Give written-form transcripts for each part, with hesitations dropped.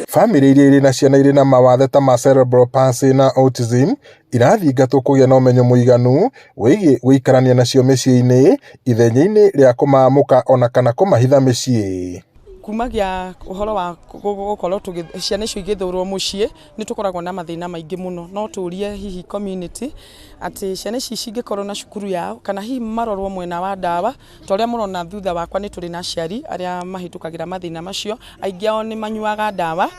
Family iria irĩ na ciana irĩ na mawathe ta ma cerebral palsy na autism irathingatwo kũgĩa na ũmenyo mũiganu wĩgiĩ gũikarania nacio mĩciĩ-inĩ ithenya-inĩ rĩa kũmamũka ona kana kũmahitha mĩciĩ. Kumagia uhoro wa gukorwo ciana icio igithurwo muciĩ ni tukoragwo na mathina maingi muno, no turie hihi community ati ciana ici cingikorwo na cukuru yao kana hihi marorwo mwena wa ndawa toria murona thutha wakwa ni turi na aciari aria mahitukagira mathina macio aingi ao ni manyuaga ndawa.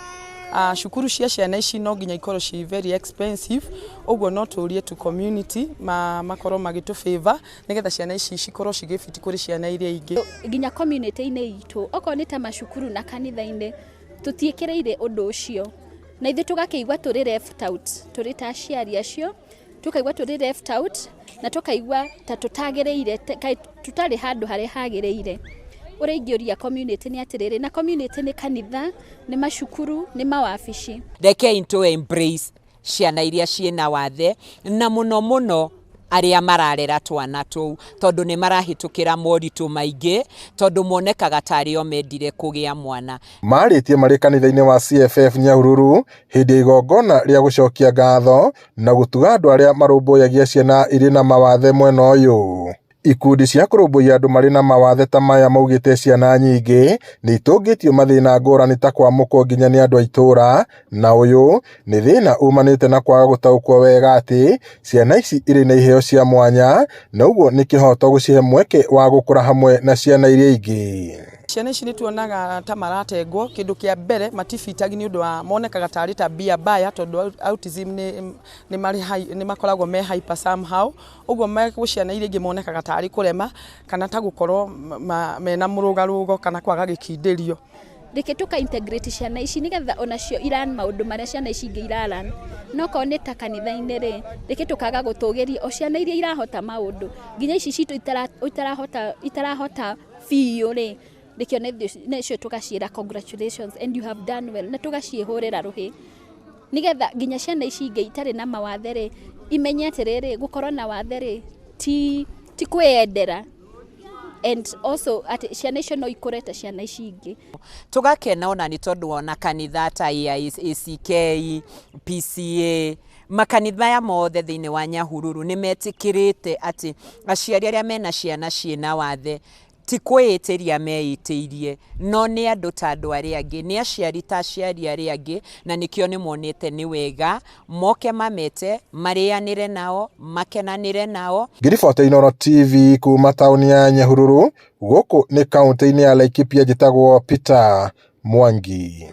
Cukuru cia ciana ici no nginya ikorwo ci very expensive, uguo no turie tu community makorwo magitu favor nigetha ciana ici cikorwo cigifiti kuri ciana iria ingi. Nginya community-inĩ itu okorwo ni ta macukuru na kanitha-inĩ tutiekereire undu ucio na ithe tugakĩigua turi left out, turi ta aciari acio tukaigua turi left out na tukaigua ta tutagĩrĩire tutari handu haria hagĩrĩire. Ure ingĩũria community ni atiriri, na community ni kanitha, ni macukuru, ni mawabici. Reke into embrace ciana iria ciena wathe na muno aria mararera twana tou tondu ni marahitukira moritu maingi tondu monekaga tari o mendire kugia mwana. Maritie mari kanitha-ini wa CFF Nyahururu hindi igongona ria gucokia ngatho na gutuga andu aria marumbuyagia ciana iri na mawathe mwena uyu. Ikundi cia kũrũmbũiya andũ marĩ na mawathe ta maya maugĩte ciana nyingĩ nĩ itũngĩtio mathĩna ngũrani ta kwamũkwo nginya nĩ andũ a itũra, na ũyũ nĩ thĩna umanĩte na kwaga gũtaũkwo wega atĩ ciana ici irĩ na iheo cia mwanya na ũguo nĩ kĩhoto gũcihe mweke wa gũkũra hamwe na ciana iria ingĩ. Ciana ici ni tuonaga ta maratengwo kindu kia mbere matifitagi ni undu wa monekaga tari ta bia baya tondu autism ni makoragwo me hyper somehow, uguo ciana iria ingi monekaga tari kurema kana ta gukorwo mena murugarugo kana kwaga gikindirio. Reke tuka integrate ciana ici nigetha onacio iran maundu maria ciana ici ingi iraran no ko ni ta kanitha-inĩ ri reke tukaga gũtũgĩria o ciana iria irahota maundu nginya ici citu itarahota biũ ri reke necio tugaciĩra congratulations and you have done well na tugaciĩhũrĩra ruhi nigetha nginya ciana ici ingi itari na mawathe ri imenye atiriri gukorwo na wathe ri ti kwendera. And also ati ciana icio no ikureta ciana ici ingi. Tugakena ona ni tondu ona kanitha ta ACK, PCA makanitha ya mothe thiini wa Nyahururu ni metikirite ati aciari aria mena ciana ciena wathe ti kwĩĩtĩria meĩtĩirie no nĩ andũ ta andũ arĩa angĩ, nĩ aciari ta aciari arĩa angĩ na nĩkĩo nĩ monete nĩ wega moke mamete marĩanĩre nao makenanĩre nao. Ngiriboti Inooro TV kuma taũni ya Nyahururu gũkũ nĩ kaunti-inĩ ya Laikipia njĩtagwo Peter Mwangi.